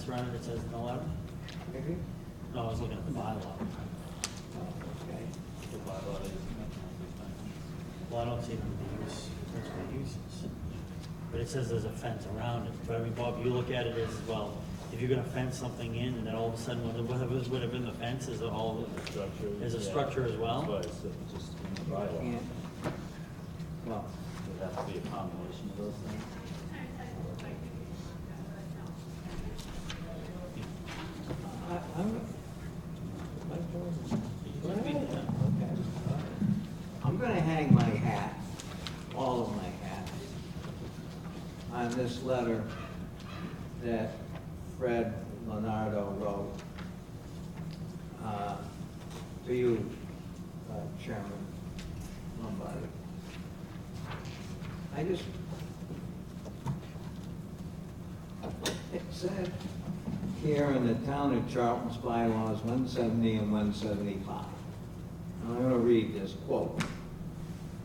fence around it, it says in the letter? Maybe? No, I was looking at the bylaw. Okay. The bylaw is mentioned all these things. Well, I don't see them in the use, principal uses. But it says there's a fence around it. But I mean, Bob, you look at it as, well, if you're gonna fence something in and then all of a sudden, would have been the fence, is it all, Structure. there's a yeah. structure as well? That's why it's just in the bylaw. Can't. Well, It has to be a combination of those things. I'm. My turn. You can be- Okay. I'm gonna hang my hat, all of my hats, on this letter that Fred Leonardo wrote to you, Chairman Lombardi. It said here in the town of Charlton's bylaws, 170 and 175. And I'm going to read this quote.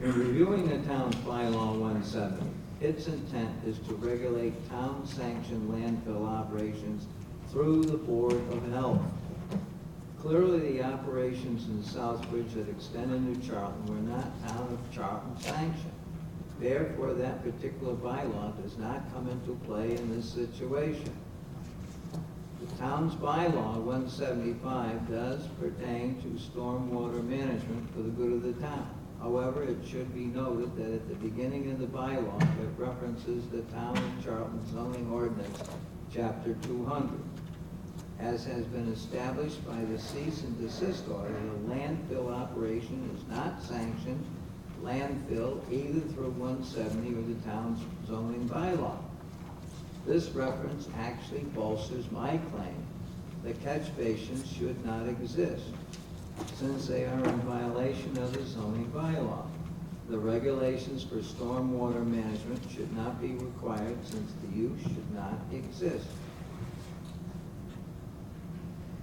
In reviewing the town's bylaw 170, its intent is to regulate town-sanctioned landfill operations through the Board of Health. Clearly, the operations in Southbridge that extend into Charlton were not town of Charlton sanctioned. Therefore, that particular bylaw does not come into play in this situation. The town's bylaw 175 does pertain to stormwater management for the good of the town. However, it should be noted that at the beginning of the bylaw, it references the town of Charlton zoning ordinance, chapter 200. As has been established by the cease and desist order, the landfill operation is not sanctioned landfill either through 170 or the town's zoning bylaw. This reference actually bolsters my claim that catch basins should not exist, since they are in violation of the zoning bylaw. The regulations for stormwater management should not be required since the use should not exist.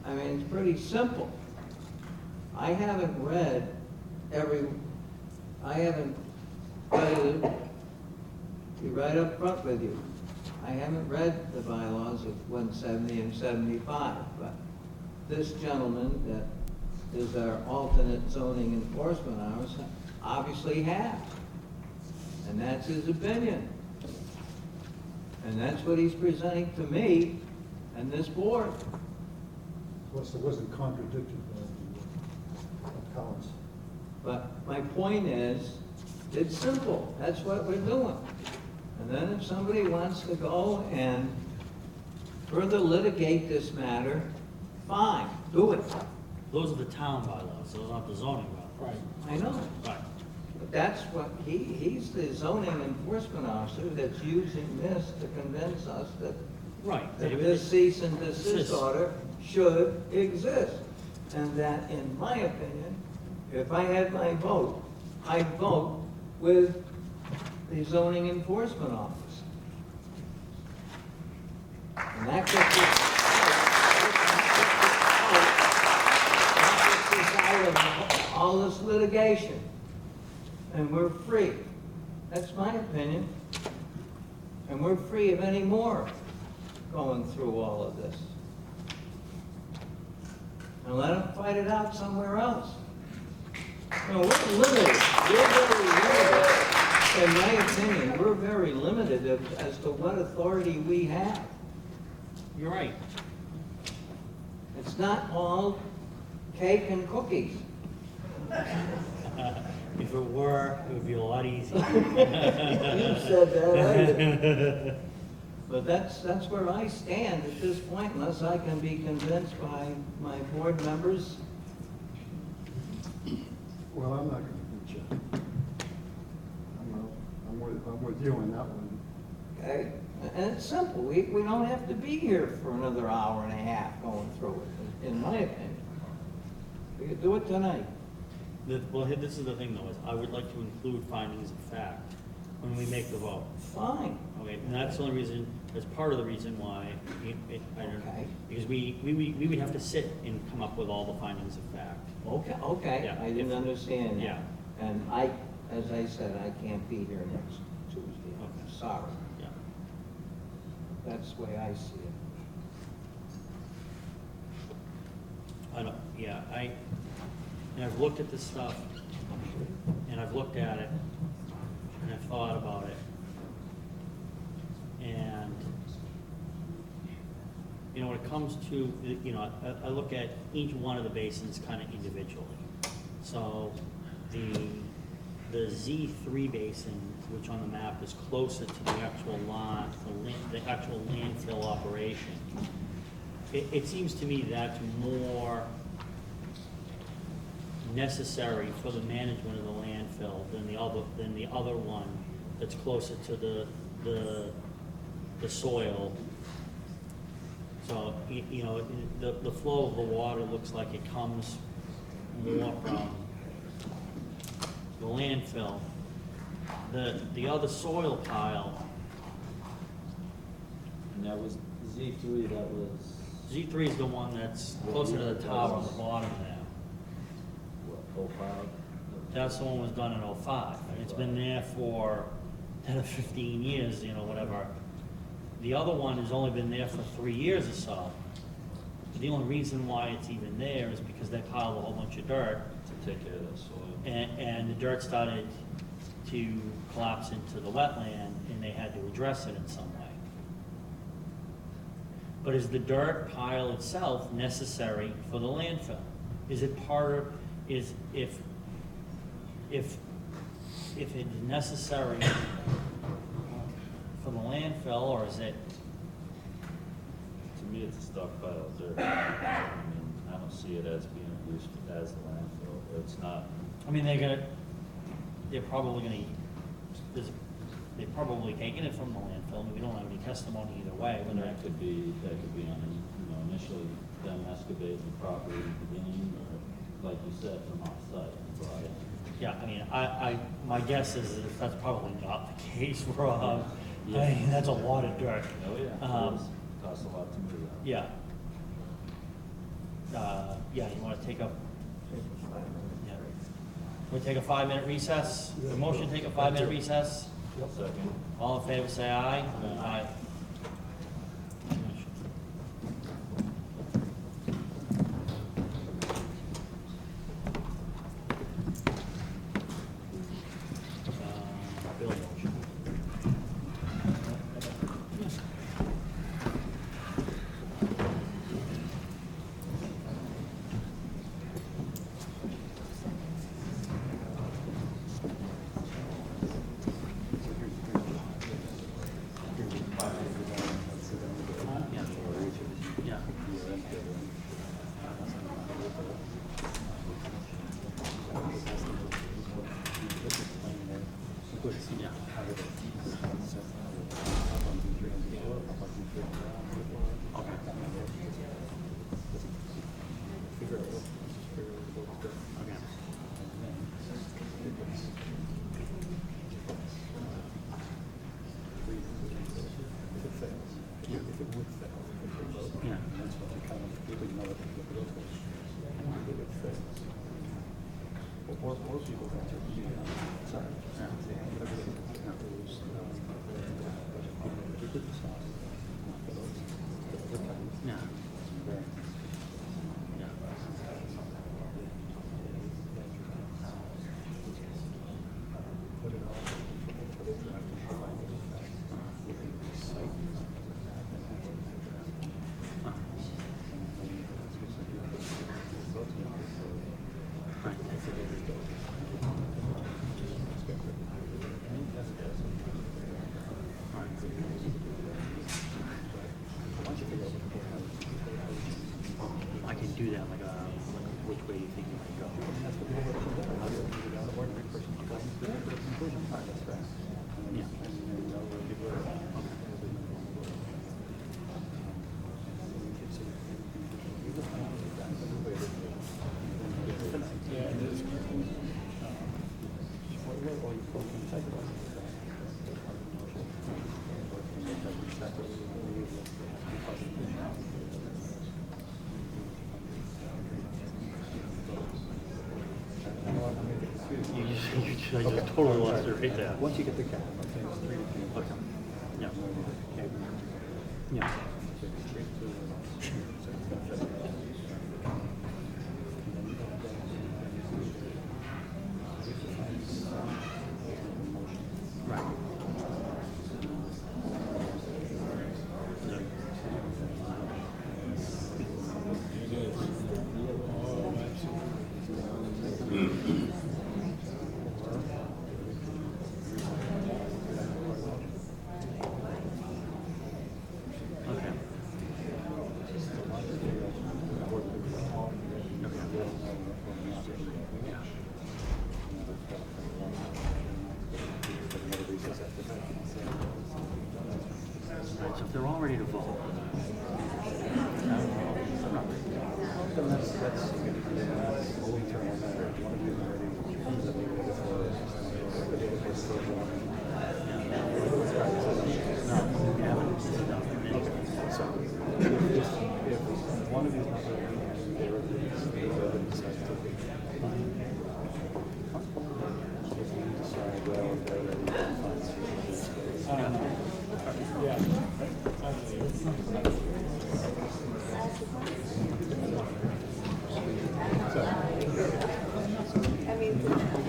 I mean, it's pretty simple. I haven't read it, be right up front with you. I haven't read the bylaws of 170 and 75, but this gentleman that is our alternate zoning enforcement officer obviously has. And that's his opinion. And that's what he's presenting to me and this board. Plus, it wasn't contradicted by the appellants. But my point is, it's simple. That's what we're doing. And then if somebody wants to go and further litigate this matter, fine, do it. Those are the town bylaws, those aren't the zoning bylaws. I know. Right. But that's what, he's the zoning enforcement officer that's using this to convince us that Right. that this cease and desist order should exist. And that, in my opinion, if I had my vote, I'd vote with the zoning enforcement office. And that gets us out of all this litigation. And we're free. That's my opinion. And we're free of any more going through all of this. And let them fight it out somewhere else. You know, we're limited. We're very limited. In my opinion, we're very limited as to what authority we have. You're right. It's not all cake and cookies. If it were, it would be a lot easier. You said that right. But that's where I stand at this point, unless I can be convinced by my board members. Well, I'm not going to beat you. I'm with you on that one. Okay? And it's simple. We don't have to be here for another hour and a half going through it, in my opinion. We could do it tonight. Well, this is the thing though, is I would like to include findings of fact when we make the vote. Fine. Okay, and that's the only reason, that's part of the reason why, I don't, Okay. because we would have to sit and come up with all the findings of fact. Okay, Yeah. I didn't understand that. Yeah. And as I said, I can't be here next Tuesday. Okay. Sorry. Yeah. That's the way I see it. I don't, yeah, and I've looked at this stuff, and I've looked at it, and I've thought about it. And, you know, when it comes to, you know, I look at each one of the basins kind of individually. So the Z3 basin, which on the map is closer to the actual line, the actual landfill operation, it seems to me that's more necessary for the management of the landfill than the other one that's closer to the soil. So, you know, the flow of the water looks like it comes more from the landfill. The other soil pile, And that was Z3, that was, Z3 is the one that's closer to the top on the bottom there. what, 05? That's the one that was done in '05. It's been there for 10 or 15 years, you know, whatever. The other one has only been there for 3 years or so. The only reason why it's even there is because they piled a whole bunch of dirt, To take care of that soil. and the dirt started to collapse into the wetland, and they had to address it in some way. But is the dirt pile itself necessary for the landfill? Is it part of, if it's necessary for the landfill, or is it? To me, it's a stockpile of dirt. I mean, I don't see it as being used as a landfill. It's not, I mean, they're probably taking it from the landfill, and we don't have any testimony either way, and whether that could be on, you know, initially them excavating the property at the beginning, or like you said, from off-site. But yeah, I mean, my guess is that that's probably not the case, Rob. I mean, that's a lot of dirt. oh yeah, it is. Costs a lot to move that. Yeah. Yeah, you wanna take a, yeah. We take a 5-minute recess? The motion to take a 5-minute recess? Second. All in favor, say aye. Aye. Bill motion. Yeah. Yeah. Yeah. Yeah. I can do that, like which way you think you can go. Yeah. I just totally lost it right there. Once you get the cap, I think it's 3 to 2. Okay. Yeah. Yeah. ready to vote. Then that's only term matter. If you want to do it already, then we go for No, we haven't. This is not permitted. so if one of these not ready and the other decides to be fine. If we decide, well, if they're ready, then fine. I don't know. I mean, you know what I mean?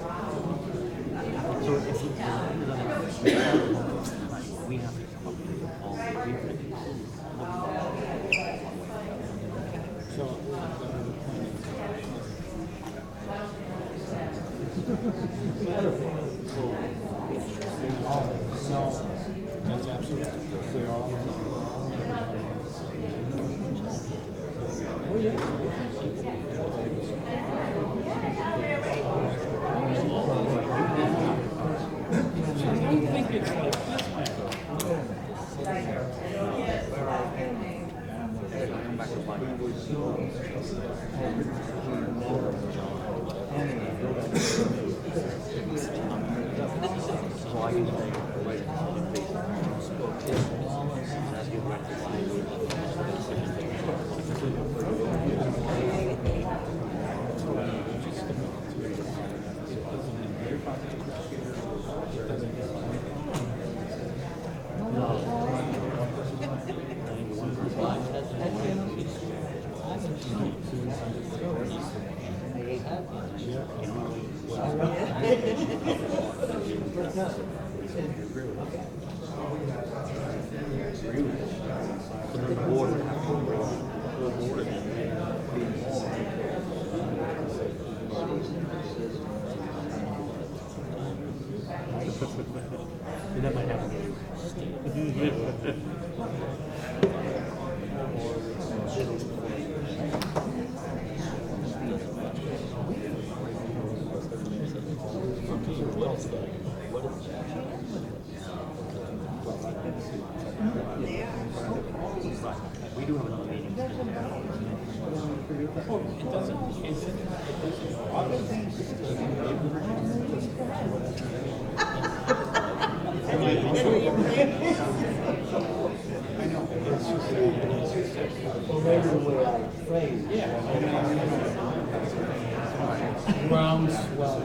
So if we we have to come up with all the agreements. No, that's absolutely clear. So I can say, wait, that's your right. And that might happen. We do have another meeting. Well, maybe the way I phrased it. Groundswell.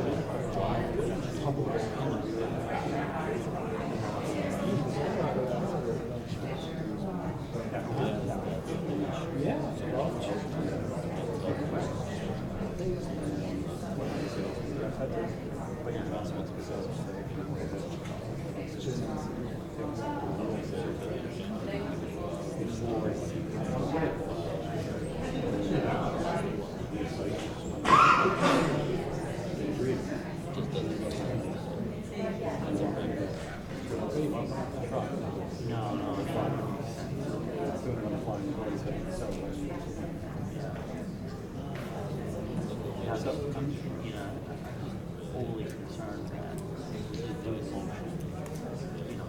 Overly concerned that we should do it motion. You know.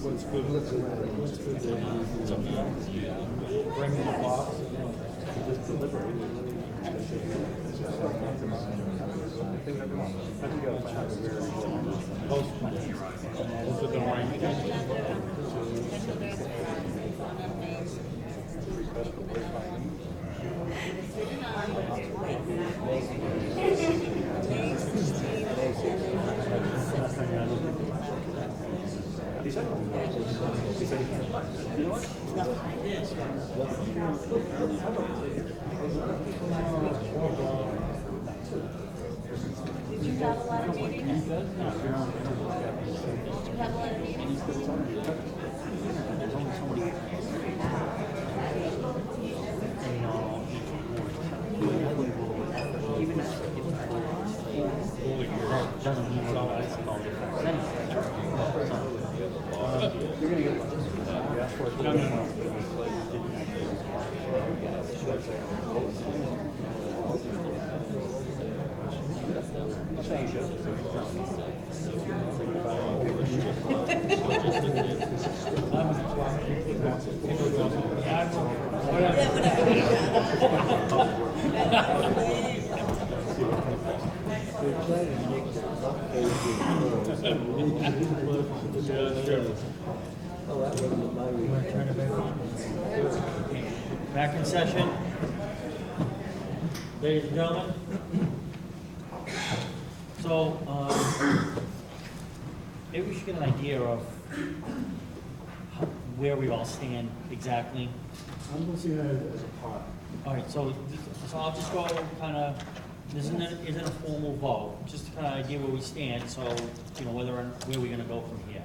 What's good? Bring in the box and just deliberate. Did you have a lot of meetings? Did you have a lot of meetings? There's only so many. And, even if doesn't mean it's all it's called. Oh, that wasn't my Back in session. Ladies and gentlemen. So, maybe we should get an idea of where we all stand exactly. I'm looking at it as a part. All right, so I'll just go kind of, this isn't a formal vote, just to kind of idea where we stand, so, you know, where we're gonna go from here.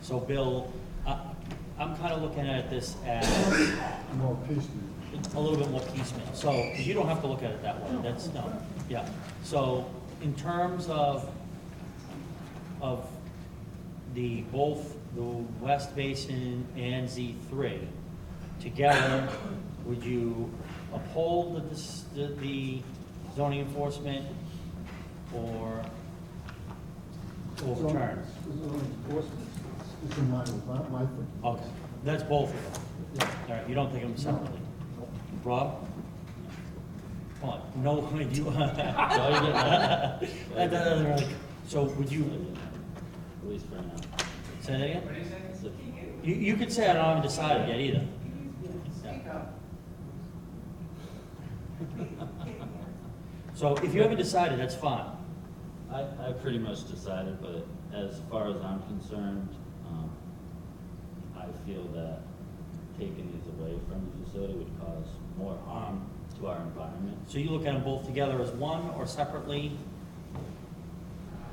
So Bill, I'm kind of looking at this as More piecemeal. a little bit more piecemeal, so, 'cause you don't have to look at it that way, that's, no, yeah. So, in terms of both the West Basin and Z3 together, would you uphold the zoning enforcement or overturn? Zoning enforcement is in line with my thing. Okay, that's both of them. All right, you don't think of them separately? Rob? Come on, no, you, no, you didn't. That doesn't really, so would you, At least for now. say that again? So, You could say I don't haven't decided yet either. So if you haven't decided, that's fine. I pretty much decided, but as far as I'm concerned, I feel that taking these away from the facility would cause more harm to our environment. So you look at them both together as one or separately?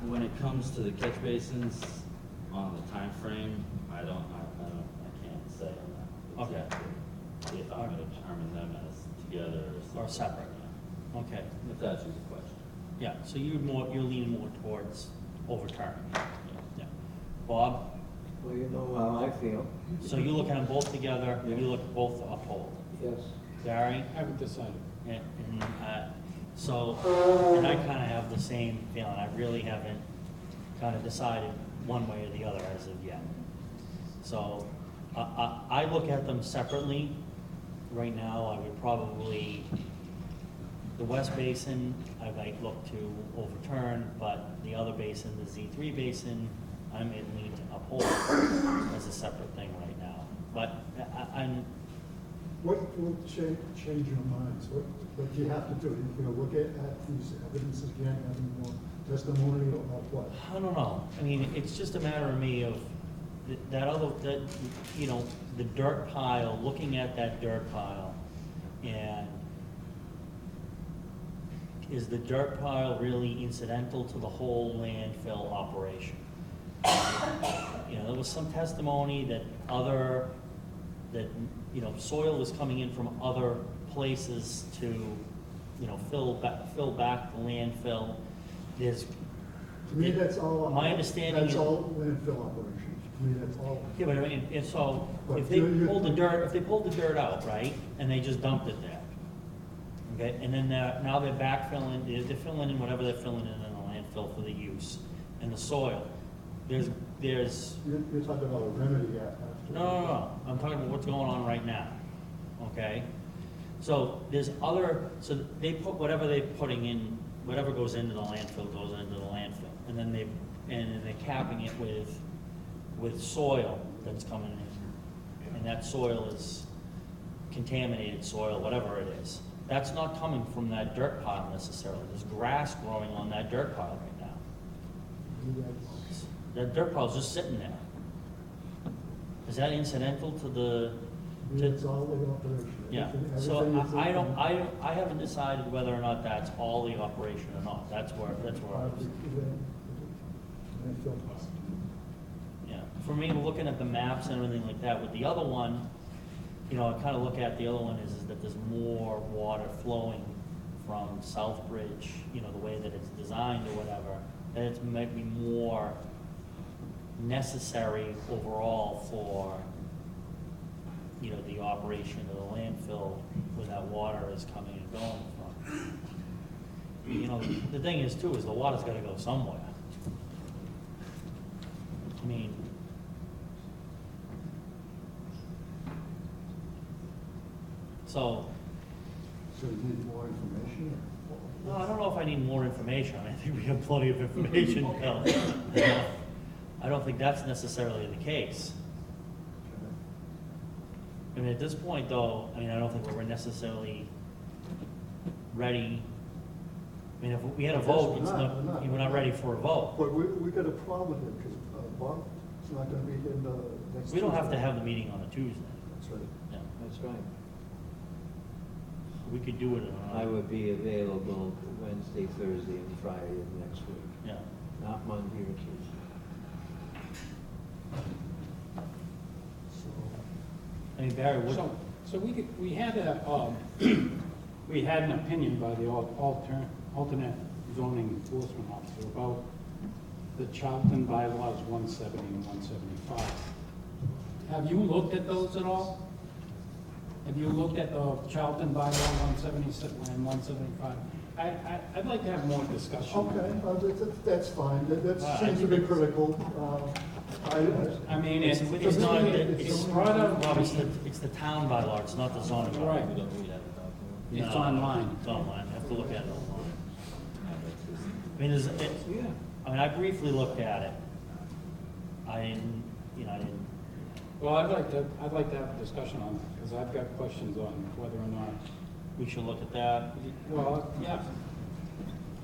When it comes to the catch basins on the time frame, I can't say on that. Okay. Exactly. If I'm gonna determine them as together or Or separate? Okay, If that's your question. yeah, so you're leaning more towards overturning. Yeah. Bob, Well, you know how I feel. so you look at them both together, Yeah. you look at both uphold. Yes. Gary? I haven't decided. And, so, and I kind of have the same feeling, I really haven't kind of decided one way or the other as of yet. So, I look at them separately. Right now, I would probably, the West Basin, I might look to overturn, but the other basin, the Z3 basin, I may lean to uphold as a separate thing right now. But I'm, What will change your minds? What do you have to do? You're gonna look at these evidences again, having more testimony or what? I don't know. I mean, it's just a matter of me of that, you know, the dirt pile, looking at that dirt pile, and is the dirt pile really incidental to the whole landfill operation? You know, there was some testimony that you know, soil was coming in from other places to, you know, fill back the landfill. There's, To me, that's all. My understanding That's is- all landfill operations. To me, that's all. yeah, but I mean, and so, But if they you- pulled the dirt out, right, and they just dumped it there, okay, and then now they're backfilling, they're filling in whatever they're filling in the landfill for the use, and the soil, there's, You're talking about a remedy after. no, I'm talking about what's going on right now, okay? So so they put whatever they're putting in, whatever goes into the landfill goes into the landfill, and then they're capping it with soil that's coming in, and that soil is contaminated soil, whatever it is. That's not coming from that dirt pile necessarily, there's grass growing on that dirt pile right now. That dirt pile's just sitting there. Is that incidental to the, It's all the operation. yeah, Everything- so everything is I haven't decided whether or not that's all the operation or not, that's where I was. Landfill. Yeah, for me, looking at the maps and everything like that, with the other one, you know, I kind of look at the other one is that there's more water flowing from Southbridge, you know, the way that it's designed or whatever, that it's maybe more necessary overall for operation of the landfill where that water is coming and going from. You know, the thing is too, is the water's gotta go somewhere. I mean, so, So you need more information? no, I don't know if I need more information. I think we have plenty of information. No. I don't think that's necessarily the case. I mean, at this point though, I mean, I don't think we're necessarily ready. I mean, if we had a Yes, vote, we're it's not, not, we're we're not ready for a vote. But we got a problem here, because Bob's not gonna be in the next. We don't have to Tuesday. have the meeting on a Tuesday. That's right. Yeah. That's right. We could do it on. I would be available Wednesday, Thursday, and Friday of next week, Yeah. not Monday or Tuesday. So, I mean, Barry, what, So we had a, we had an opinion by the alternate zoning enforcement officer about the Charlton bylaws 170 and 175. Have you looked at those at all? Have you looked at the Charlton bylaw 176 and 175? I'd like to have more discussion. on okay, that. that's fine, that I seems to think be critical. I mean, it's not, it's brought up. Bob, it's the town bylaw, it's not the zoning bylaw. Right. We don't have a document. It's No, online. It's online, I have to look at it online. I mean, Yeah. I mean, I briefly looked at it. I didn't, I didn't, Well, I'd like to have a discussion on it, because I've got questions on whether or not, we should look at that. well, yeah.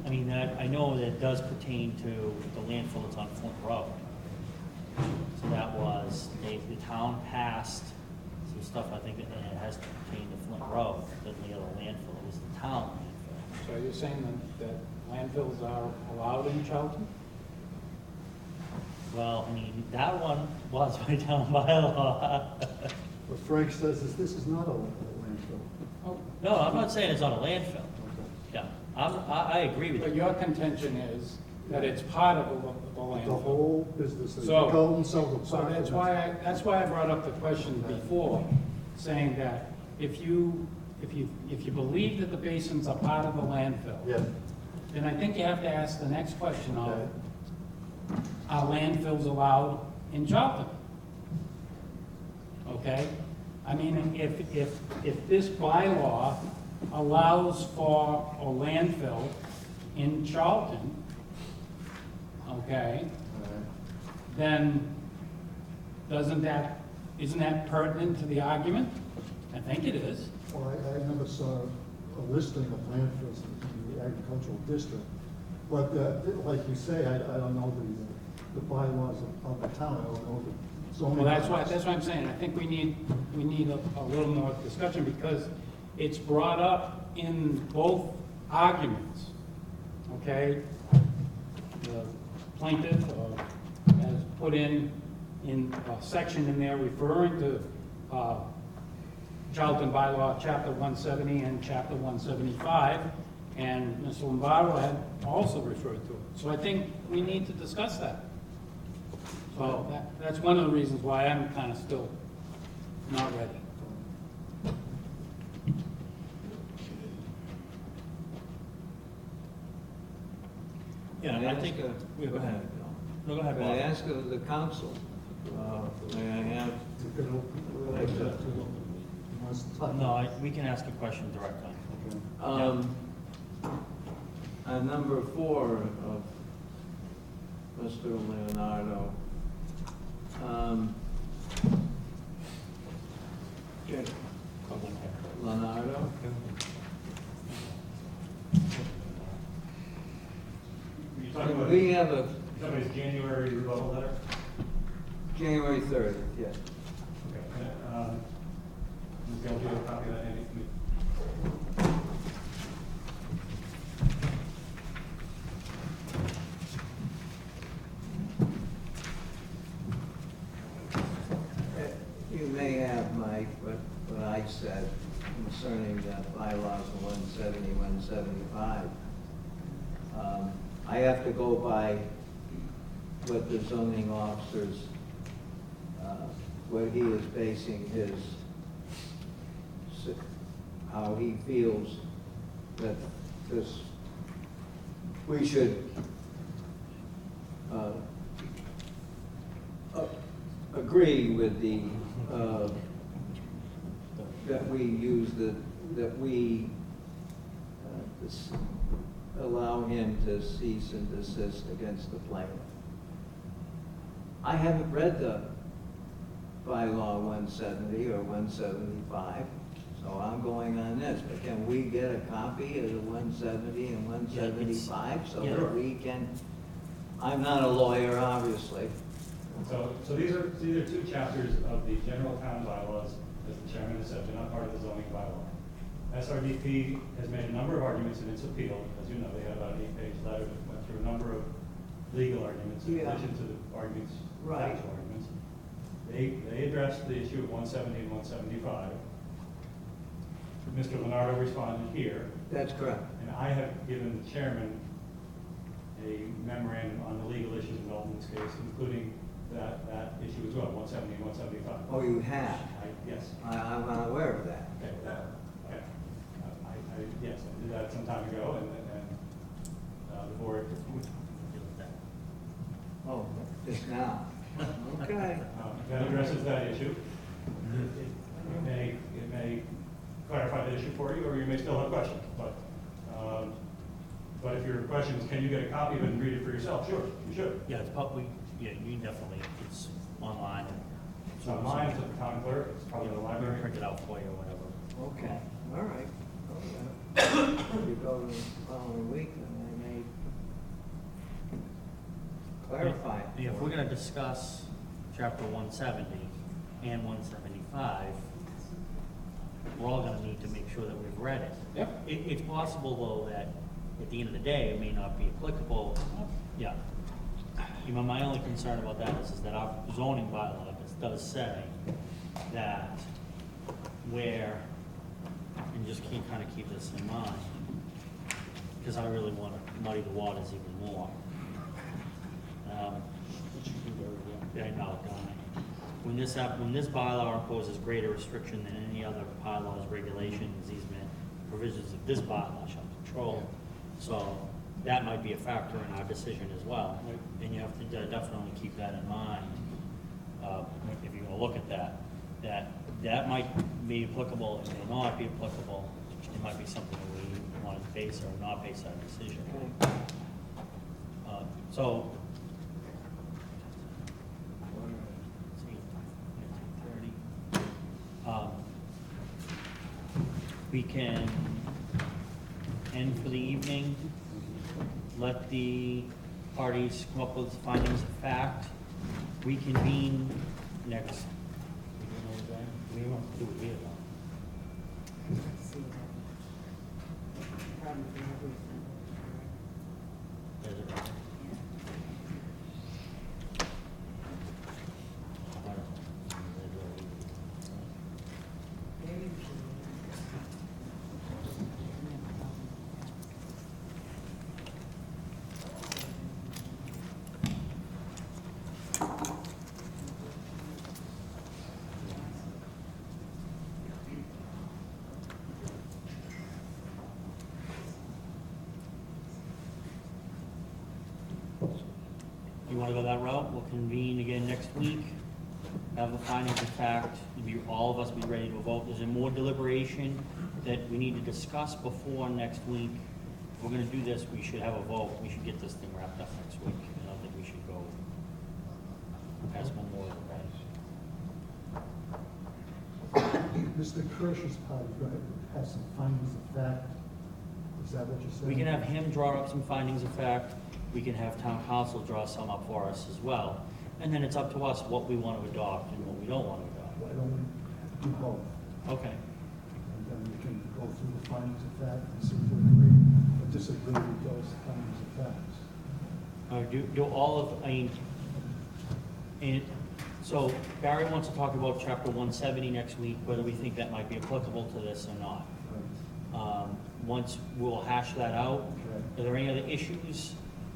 I mean, that, I know that it does pertain to the landfill that's on Flint Road. So that was, the town passed some stuff, I think, and it has to pertain to Flint Road, than the other landfill, it was the town landfill. So you're saying that landfills are allowed in Charlton? Well, I mean, that one was by town bylaw. What Frank says is this is not a landfill. Oh, No, I'm not saying it's on a landfill, Okay. yeah, I agree with but you. your contention is that it's part of the The landfill. whole business, they So- go and sell the. So that's why I brought up the question before, saying that if you believe that the basins are part of the landfill, Yeah, then I think you have to ask the next question of, okay. are landfills allowed in Charlton? Okay? I mean, if this bylaw allows for a landfill in Charlton, okay, All right. then isn't that pertinent to the argument? I think it is. Well, I never saw a listing of landfills in the agricultural district. But, like you say, I don't know the bylaws of the town, I don't know the zoning. Well, that's bylaws. what I'm saying. I think we need a little more discussion, because it's brought up in both arguments, okay? The plaintiff has put in a section in there referring to Charlton bylaw, chapter 170 and chapter 175, and Mr. Lombardo had also referred to it. So I think we need to discuss that. So that's one of the reasons why I'm kind of still not ready. Yeah, May I ask think, a- yeah, go ahead. No, go ahead, May I Bob. ask of the council, may I have, You can open- Like that. You want us to talk? No, we can ask a question directly. Okay. on number 4 of Mr. Leonardo, Leonardo? You talking about, We have a somebody's January rebuttal letter? January 30th, yes. Okay. I'll give you a copy of that, Andy. You may have, Mike, what I said concerning the bylaws of 170, 175. I have to go by what the zoning officers, what he is basing his how he feels that this, we should agree with the, that we use the, that we allow him to cease and desist against the plaintiff. I haven't read the bylaw 170 or 175, so I'm going on this, but can we get a copy of the 170 and 175 so Yeah. that we can, I'm not a lawyer, obviously. So these are two chapters of the general town bylaws, as the chairman has said, they're not part of the zoning bylaw. SRDP has made a number of arguments in its appeal. As you know, they had about an 8-page letter that went through a number of legal arguments in Yeah. addition to the arguments, Right. factual arguments. They addressed the issue of 170 and 175. Mr. Leonardo responded here, That's correct. and I have given the chairman a memorandum on the legal issues involved in this case, including that issue as well, 170 and 175. Oh, you have? Yes. I'm unaware of that. Okay, okay. Yes, I did that some time ago, and the board, Oh, just now. Okay. that addresses that issue. It may clarify the issue for you, or you may still have questions, but if your question is, can you get a copy of it and read it for yourself? Sure, you should. Yeah, it's probably, yeah, you definitely, it's online. It's online, it's at the town clerk, it's probably in the library. Print it out for you or whatever. Okay, all right. If you go to the following week, then they may clarify it. If for we're you. gonna discuss chapter 170 and 175, we're all gonna need to make sure that we've read it. Yep. It's possible, though, that at the end of the day, it may not be applicable. Yeah. You know, my only concern about that is that our zoning bylaw does say that where, and just kind of keep this in mind, because I really want to muddy the waters even more. Yeah, I know, when this bylaw imposes greater restriction than any other bylaws, regulations, easement, provisions of this bylaw shall control. So that might be a factor in our decision as well. And you have to definitely keep that in mind, if you're gonna look at that might be applicable, it may not be applicable. It might be something that we want to base or not base our decision on. So, let's see, 19:30. We can end for the evening, let the parties come up with findings of fact, reconvene next. We won't do it here, though. See that. Probably everything. There's it right there. Maybe we should. You wanna go that route? We'll convene again next week, have the findings of fact, and all of us be ready to vote. Is there more deliberation that we need to discuss before next week? If we're gonna do this, we should have a vote, we should get this thing wrapped up next week. I don't think we should go past Memorial Day. Mr. Kirsch's part is going to have some findings of fact. Is that what you're saying? We can have him draw up some findings of fact, we can have town council draw some up for us as well. And then it's up to us what we want to adopt and what we don't want to Why adopt. don't we do both? Okay. And then we can go through the findings of fact and see if we agree or disagree with those findings of facts. Do all of, I mean, and so Barry wants to talk about chapter 170 next week, whether we think that might be applicable to this or not. Once we'll hash that out. Are there any other issues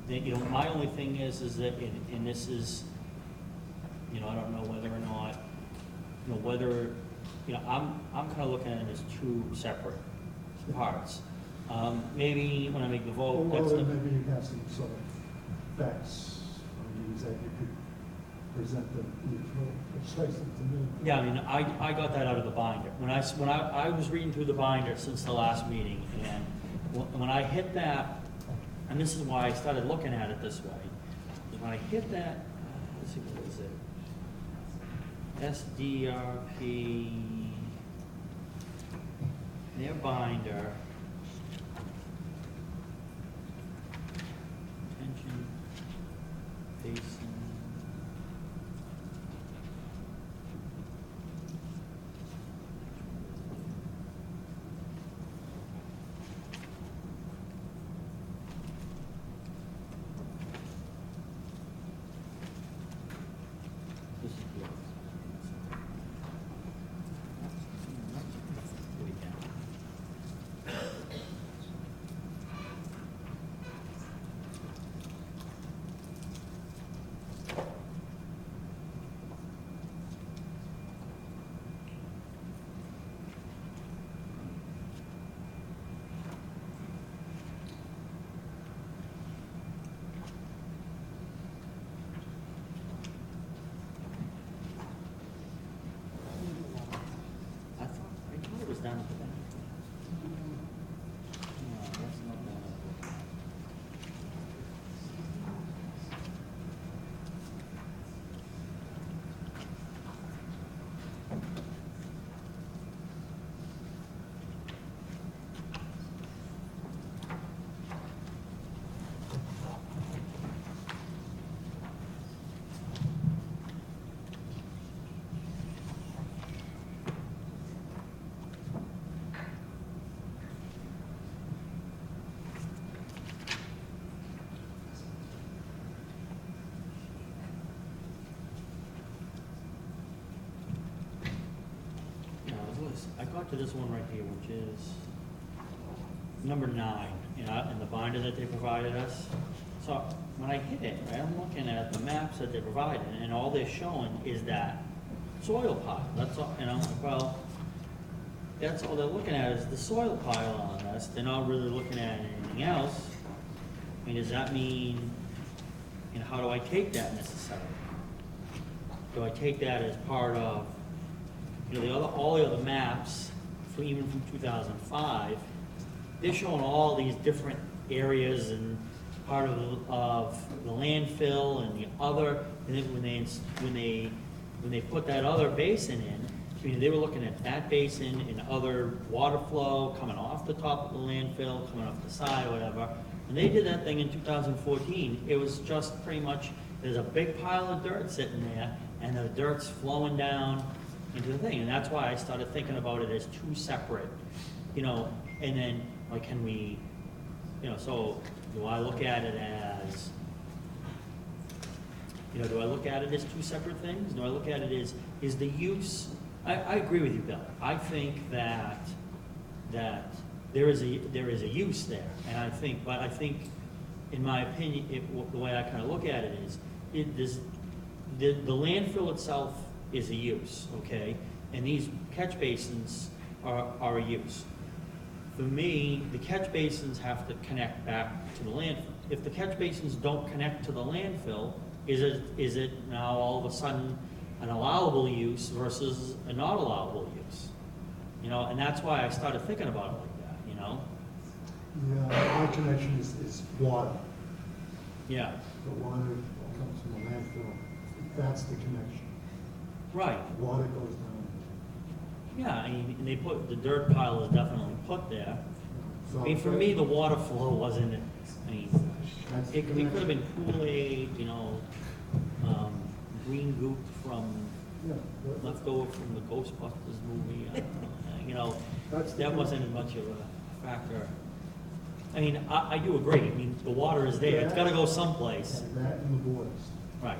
that, you know, my only thing is that, and this is, you know, I don't know whether or not, you know, whether I'm kind of looking at it as two separate parts. Maybe when I make the vote, Well, that's the, then maybe you have some sort of facts on these that you could present them, precisely to me. yeah, I mean, I got that out of the binder. When I was reading through the binder since the last meeting, and when I hit that, and this is why I started looking at it this way, is when I hit that, let's see, what is it? SDRP, their binder. Detention basin. This is the other side. Way down. I thought it was down at the back. No, that's not down at the back. No, I got to this one right here, which is number 9, in the binder that they provided us. So when I hit it, right, I'm looking at the maps that they provided, and all they're showing is that soil pile. That's all, and I'm like, well, that's all they're looking at is the soil pile on this. They're not really looking at anything else. I mean, does that mean, how do I take that necessarily? Do I take that as part of, all the other maps, even from 2005, they're showing all these different areas and part of the landfill and the other, and then when they put that other basin in, I mean, they were looking at that basin and other water flow coming off the top of the landfill, coming off the side, whatever. When they did that thing in 2014, it was just pretty much, there's a big pile of dirt sitting there, and the dirt's flowing down into the thing, and that's why I started thinking about it as two separate, and then, like, can we, so, do I look at it as, do I look at it as two separate things? Do I look at it as, is the use, I agree with you, Bill. I think that there is a use there, and I think, in my opinion, the way I kind of look at it is, the landfill itself is a use, okay? And these catch basins are a use. For me, the catch basins have to connect back to the landfill. If the catch basins don't connect to the landfill, is it now all of a sudden an allowable use versus a not allowable use? And that's why I started thinking about it like that, Yeah, my connection is water. Yeah, The water comes from the landfill. That's the connection. right. Water goes down. Yeah, I mean, and they put, the dirt pile is definitely put there. So I mean, for me, the water flow wasn't, I mean, that's the it could have connection. been Kool-Aid, green goop from, Yeah, that- leftover from the Ghostbusters movie, I don't know, That's the that wasn't as much of a factor. I mean, I do agree, I mean, the water is there, it's gotta go someplace. And that and the borders. Right,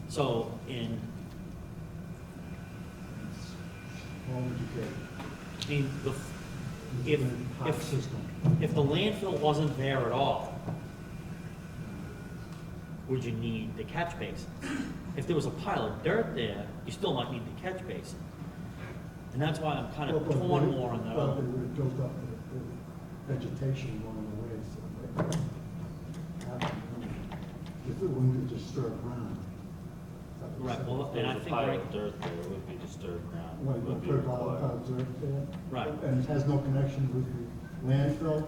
so, All educated. I mean, Hot system. if the landfill wasn't there at all, would you need the catch basin? If there was a pile of dirt there, you still might need the catch basin. And that's why I'm kind Well, of but torn they- more on that well, other. they would have built up the vegetation along the way, so if it wouldn't disturb ground. Right, well, and I There's a think pile right, of dirt there, it would be disturbed ground. Like, It would be put a pile required. of dirt there. Right. And it has no connection with the landfill?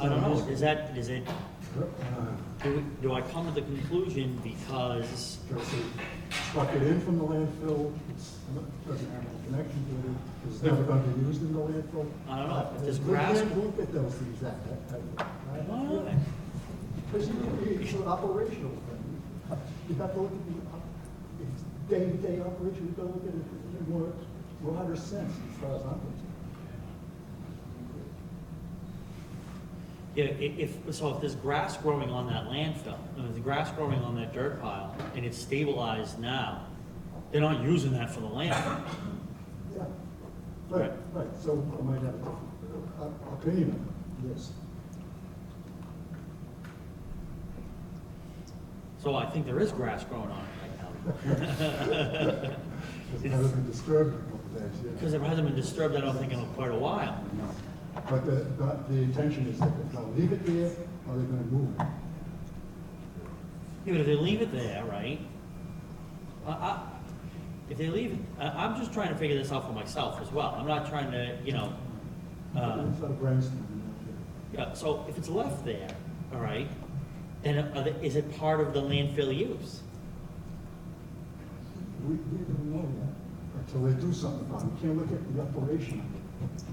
I don't know, is it, Uh, do I come to the conclusion because, Because they truck it in from the landfill, doesn't have any connection to it, it's never gonna be used in the landfill. I don't know, if there's We grass. can't look at those things Why not? Because it's an operational thing. You have to look at the, it's day-to-day operation, you gotta look at it in more, 100 cents as far as I'm concerned. Yeah, if there's grass growing on that landfill, and there's grass growing on that dirt pile, and it's stabilized now, they're not using that for the landfill. Yeah, Right. right, so I might have a different opinion on this. So I think there is grass growing on it right now. It hasn't been disturbed in a couple of days, yeah. Because it hasn't been disturbed, I don't think, in quite a while. But the intention is that they're gonna leave it there, or they're gonna move it. Yeah, but if they leave it there, right? If they leave it, I'm just trying to figure this out for myself as well. I'm not trying to, It's not a brainstorm. yeah, so if it's left there, all right, then is it part of the landfill use? We don't know that until they do something about it. We can't look at the operation of it.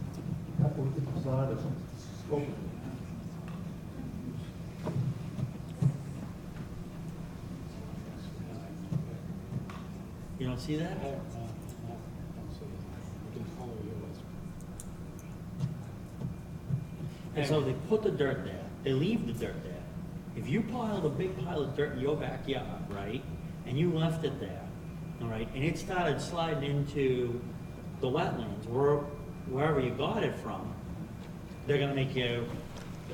You have to look at the side of the scope of it. You don't see that? Don't see it. We can follow yours. And so they put the dirt there, they leave the dirt there. If you piled a big pile of dirt in your backyard, right, and you left it there, all right, and it started sliding into the wetlands, wherever you got it from, they're gonna make you,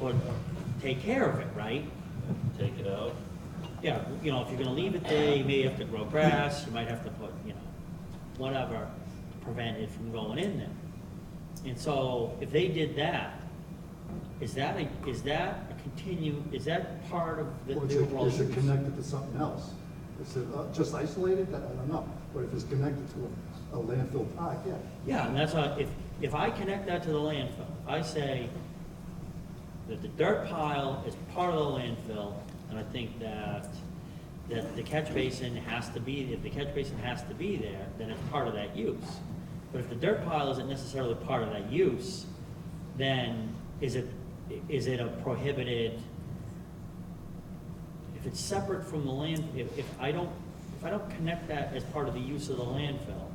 or take care of it, right? Take it out. Yeah, you know, if you're gonna leave it there, you may have to grow grass, you might have to put, you know, whatever, to prevent it from going in there. And so, if they did that, is that part of the Or overall is it use? connected to something else? Is it just isolated? I don't know. But if it's connected to a landfill park, yeah. Yeah, and that's why, if I connect that to the landfill, I say that the dirt pile is part of the landfill, and I think that the catch basin has to be, if the catch basin has to be there, then it's part of that use. But if the dirt pile isn't necessarily part of that use, then is it a prohibited, if it's separate from the land, if I don't connect that as part of the use of the landfill,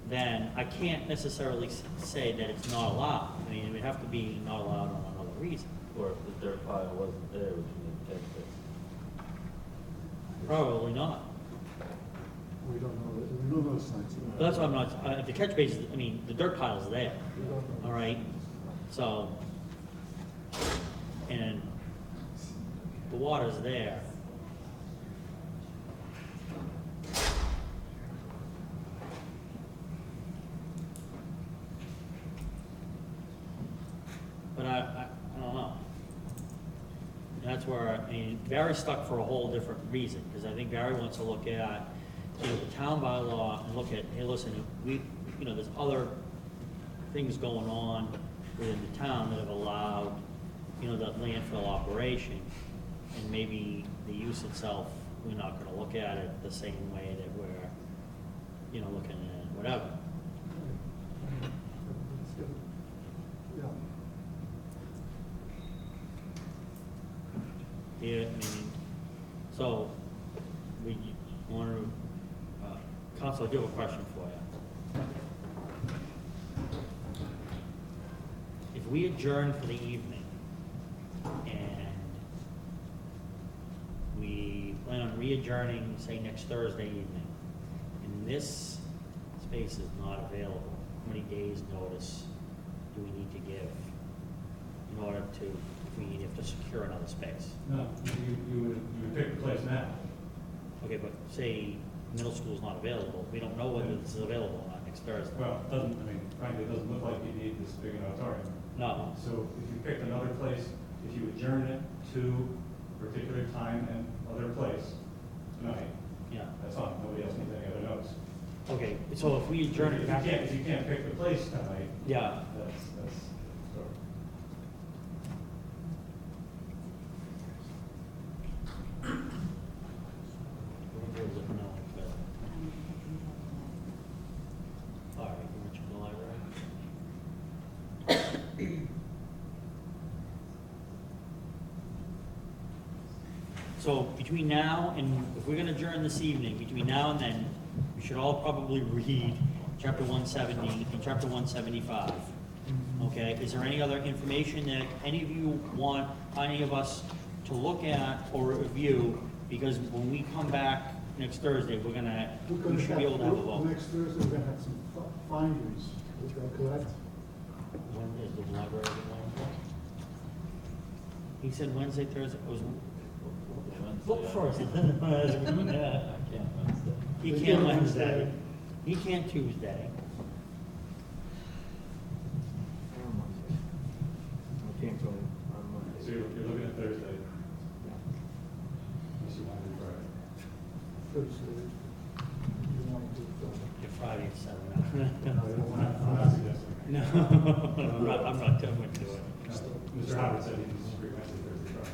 then I can't necessarily say that it's not allowed. I mean, it would have to be not allowed on another reason. Or if the dirt pile wasn't there, would you need to catch this? Probably not. We don't know. We don't know the science. But that's why I'm not, if the catch basin, I mean, the dirt pile's there, We don't know. all right? So, and the water's there. But I don't know. And that's where, I mean, Barry's stuck for a whole different reason, because I think Barry wants to look at, you know, the town bylaw and look at, hey, listen, there's other things going on within the town that have allowed, that landfill operation, and maybe the use itself, we're not gonna look at it the same way that we're, looking at whatever. It's good. Yeah. Yeah, I mean, so, we want to, Council, I do have a question for you. If we adjourn for the evening, and we plan on re-adjourning, say, next Thursday evening, and this space is not available, how many days' notice do we need to give in order to, if we have to secure another space? No, you would take the place now. Okay, but say, middle school's not available. We don't know whether this is available or not next Thursday. Well, it doesn't, I mean, frankly, it doesn't look like you need this big an auditorium. No, So if you picked another place, if you adjourn it to a particular time and other place tonight, yeah. that's fine, nobody else needs any other notes. Okay, so if we adjourn it back. If you can't pick the place tonight, Yeah, that's, so. All right, you went to the library. So between now and, if we're gonna adjourn this evening, between now and then, we should all probably read chapter 170 and chapter 175. Okay, is there any other information that any of you want any of us to look at or review? Because when we come back next Thursday, we should be able to have a vote. Next Thursday, we're gonna have some findings, is that correct? When is the library Wednesday? He said Wednesday, Thursday, it was, look first. I can't Wednesday. He can't Wednesday, he can't Tuesday. I can't go on Monday. So you're looking at Thursday, unless you want to do Friday. Thursday. You want to do Your Friday at 7. I'm not suggesting. No, I'm not doing it. Mr. Howard said he can disagree Wednesday, Thursday, Friday.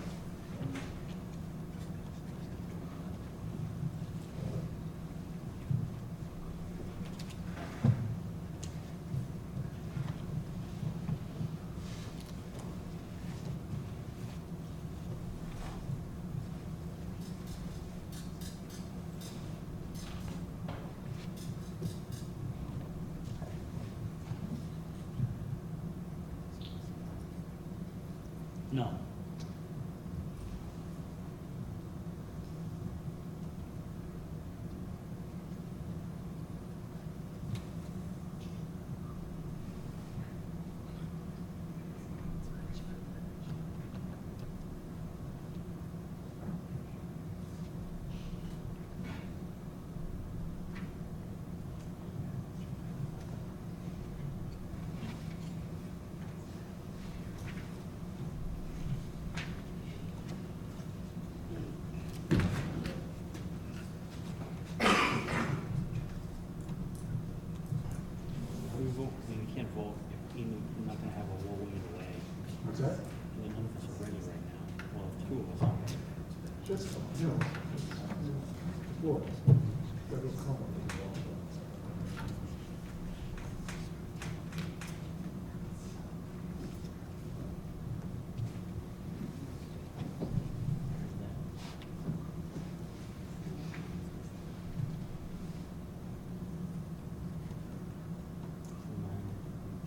No. We vote, I mean, we can't vote, if we're not gonna have a vote either way. What's that? None of us are ready right now. Well, two of us aren't ready. Just, you know, well, that'll come.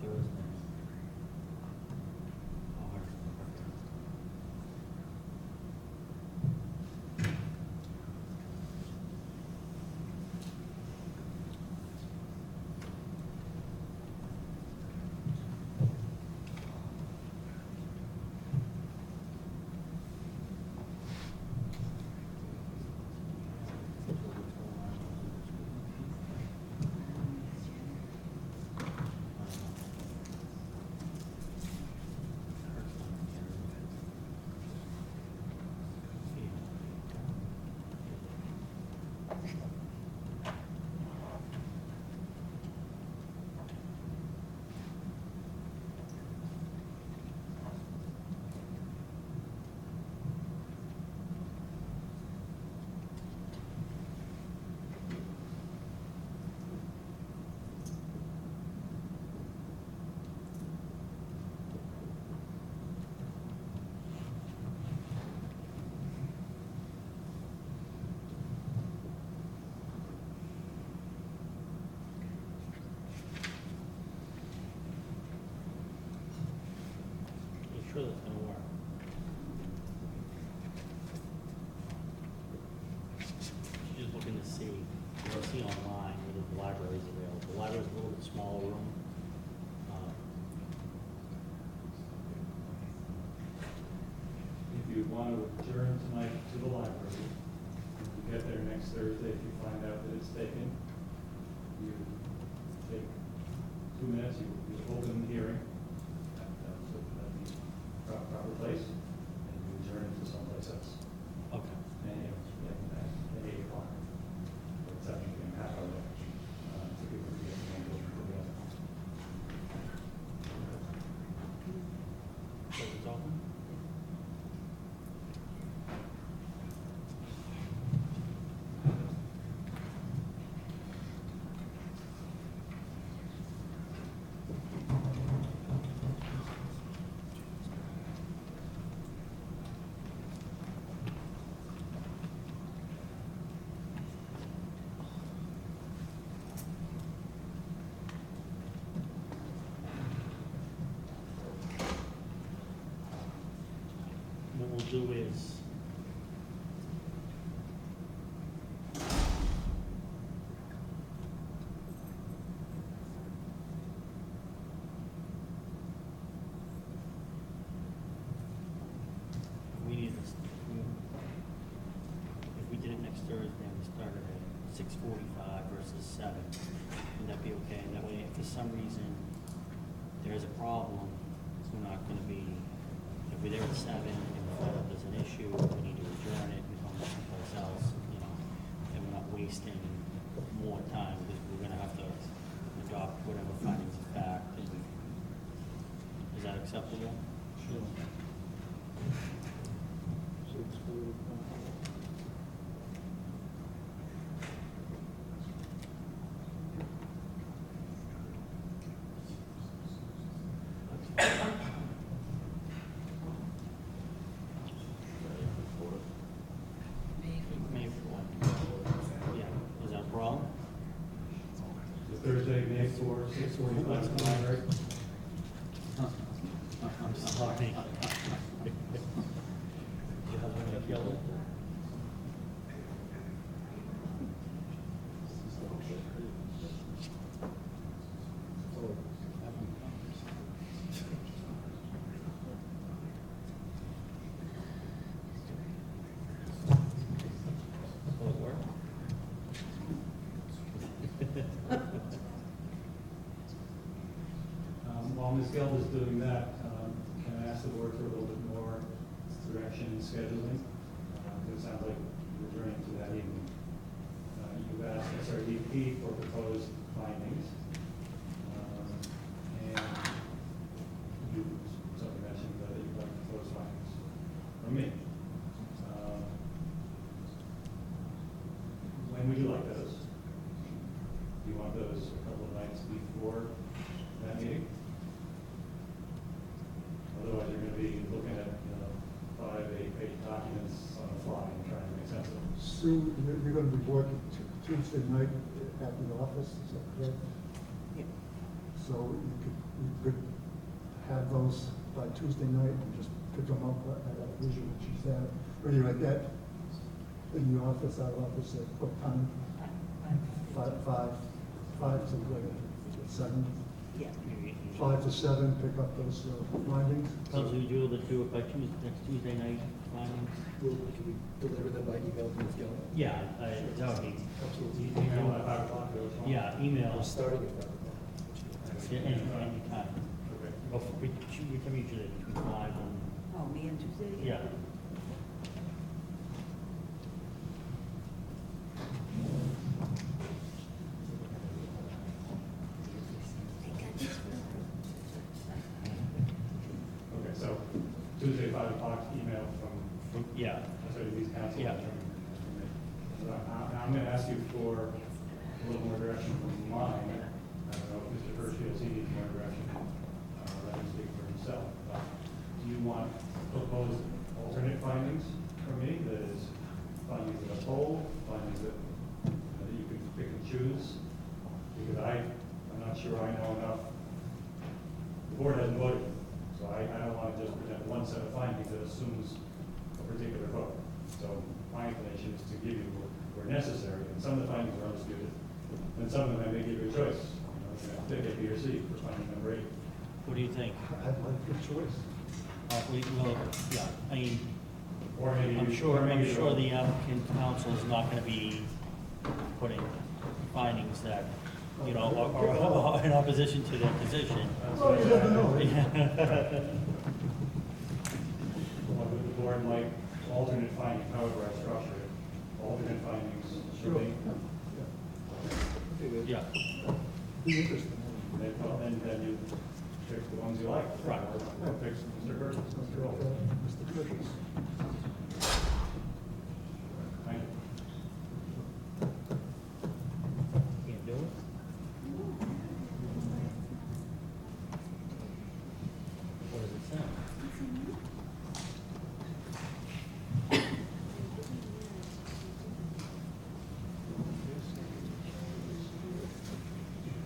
Thursday. Oh, sure that's gonna work. She's just looking to see, online whether the library is available. The library's a little bit smaller room. If you want to adjourn tonight to the library, you get there next Thursday, if you find out that it's taken, you take 2 minutes, you open the hearing at the proper place, and you adjourn it to someplace else. Okay. And, at 8 o'clock, or 7 p.m., half hour, to people to get the language together. So it's open? What we'll do is, we need this, if we did it next Thursday and we started at 6:45 versus 7, would that be okay? And that way, if for some reason there is a problem, we're not gonna be, if we're there at 7 and we find out there's an issue, we need to adjourn it and come someplace else, you know, and we're not wasting more time, because we're gonna have to adopt whatever findings of fact. And is that acceptable? Sure. 6:45. May 4th. Yeah, is that a problem? The Thursday, May 4th, 6:45, in the library. I'm sorry. Your husband got killed? Will it work? While Ms. Geld is doing that, can I ask the board for a little bit more direction in scheduling? Because it sounds like we're journeying to that evening. You've asked SRDP for proposed findings. And you, somebody mentioned that you'd like proposed findings from me. When would you like those? Do you want those a couple of nights before that meeting? Otherwise, you're gonna be looking at, 5, 8-page documents on the fly and trying to make sense of them. Sue, you're gonna be working Tuesday night at the office, is that correct? Yeah. So you could have those by Tuesday night and just pick them up at a vision that she's at. Or you like that in the office, our office at what time? 5 to 7? Yeah. 5 to 7, pick up those findings. So we do the two by Tuesday, next Tuesday night, findings? Can we deliver them by email to Ms. Geller? Yeah, that would be, Absolutely. Email at 5 o'clock, or something? yeah, email, We're starting at 5 o'clock. yeah, anytime. Okay. Well, we come usually between 5 and, Oh, me and Tuesday? yeah. Okay, so Tuesday, 5 o'clock, email from Yeah, SRDP's council. Yeah. I'm gonna ask you for a little more direction from mine. I don't know if Mr. Hirsch feels he needs more direction, let him speak for himself. But do you want proposed alternate findings from me, that is findings that are whole, findings that you can pick and choose? Because I'm not sure I know enough. The board hasn't voted, so I don't want to just present one set of findings that assumes a particular vote. So my inclination is to give you where necessary, and some of the findings are undisputed, and some of them I may give you a choice. Pick A, B, or C for finding number 8. what do you think? I'd like your choice. Well, yeah, I mean, Or maybe. I'm sure the applicant council is not gonna be putting findings that, you know, are in opposition to their position. Well, you never know. Well, the board might alternate findings, however I structure it, alternate findings should be, Yeah, Be interesting. then you pick the ones you like. Right. Or pick Mr. Burgess. Mr. Bridges. Thank you. can't do it. What does it say?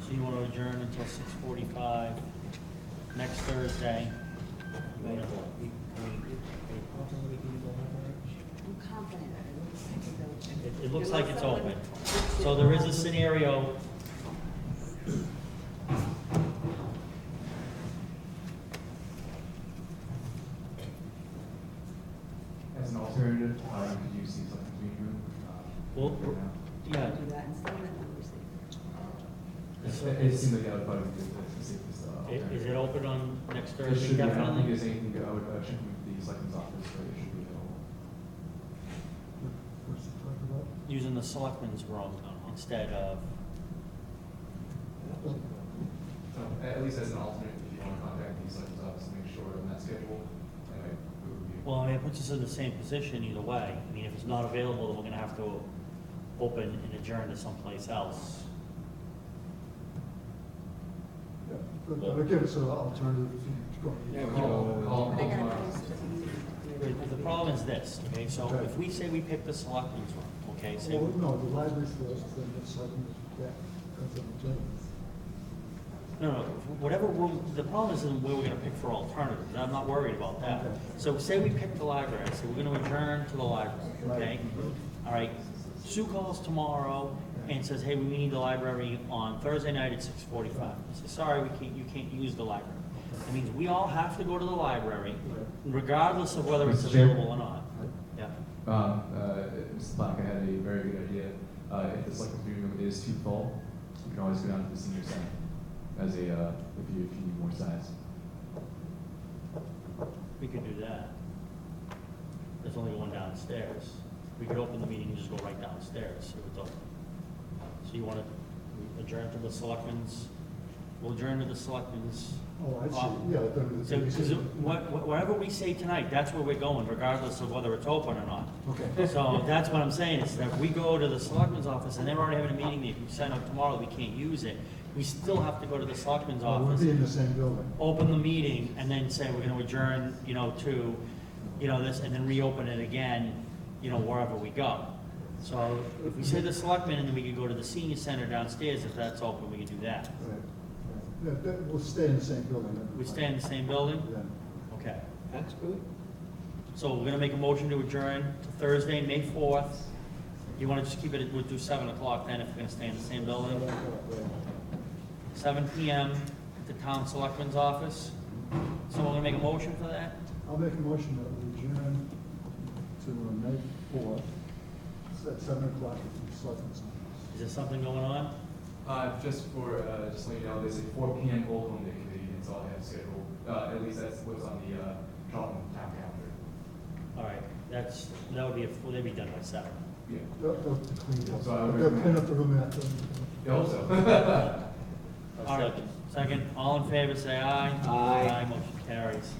So you want to adjourn until 6:45 next Thursday? You wanna- I'm confident that It looks like it's open. So there is a scenario. As an alternative, could you see something between you? Well, yeah, do that instead of the conversation. It seems like that would probably be the safest alternative. is it open on next It Thursday? should be, I don't think Definitely. there's anything, I would check with the selectmen's office, but it should be available. What's he talking about? Using the selectmen's room instead of, So, at least as an alternate, if you want to contact the selectmen's office to make sure on that schedule, and it would be. well, I mean, it puts us in the same position either way. I mean, if it's not available, then we're gonna have to open and adjourn to someplace else. Yeah, but again, it's an alternative if you go. Yeah, Call But I gotta tomorrow. post it. The problem is this, okay, so if we say we pick the selectmen's room, okay, say, Well, no, the library's first, then the second, yeah, that's an alternative. no, whatever room, the problem isn't where we're gonna pick for alternatives, I'm not worried about that. Okay. So say we pick the library, so we're gonna adjourn to the library, okay? All right, Sue calls tomorrow and says, hey, we need the library on Thursday night at 6:45. I say, sorry, you can't use the library. That means we all have to go to the library, regardless of whether it's Mr. Chair? available or not. Yeah, Mr. Black, I had a very good idea. If the selectmen's meeting room is too full, you can always go down to the senior center as a, if you need more size. we could do that. There's only one downstairs. We could open the meeting and just go right downstairs, see what's open. So you want to adjourn to the selectmen's, we'll adjourn to the selectmen's. Oh, I see, off- yeah. then So, it's- because whatever we say tonight, that's where we're going, regardless of whether it's open or not. Okay. So that's what I'm saying, is that if we go to the selectmen's office and they're already having a meeting, if we sign up tomorrow, we can't use it, we still have to go to the selectmen's We'll office, be in the same building. open the meeting, and then say we're gonna adjourn, you know, to, you know, this, and then reopen it again, you know, wherever we go. So if we say the selectmen, and then we could go to the senior center downstairs, if that's open, we can do that. Right. Yeah, we'll stay in the same building. then. We stay in the same building? Yeah. Okay. That's good. So we're gonna make a motion to adjourn to Thursday, May 4th. You wanna just keep it, we'll do 7 o'clock then, if we're gonna stay in the same building. 7 PM at the town selectman's office. Someone gonna make a motion for that? I'll make a motion that we adjourn to May 4th, at 7 o'clock at the selectmen's office. Is there something going on? Just for, just letting you know, there's a 4 PM Old Home Day Committee, that's all I have scheduled. At least that's what's on the, Charlton town calendar. All right, that would be, will they be done by 7? Yeah. They'll clean up. So I would They'll recommend- clean up the room after. I hope so. All right, second, all in favor, say aye. Aye. Aye, motion carries.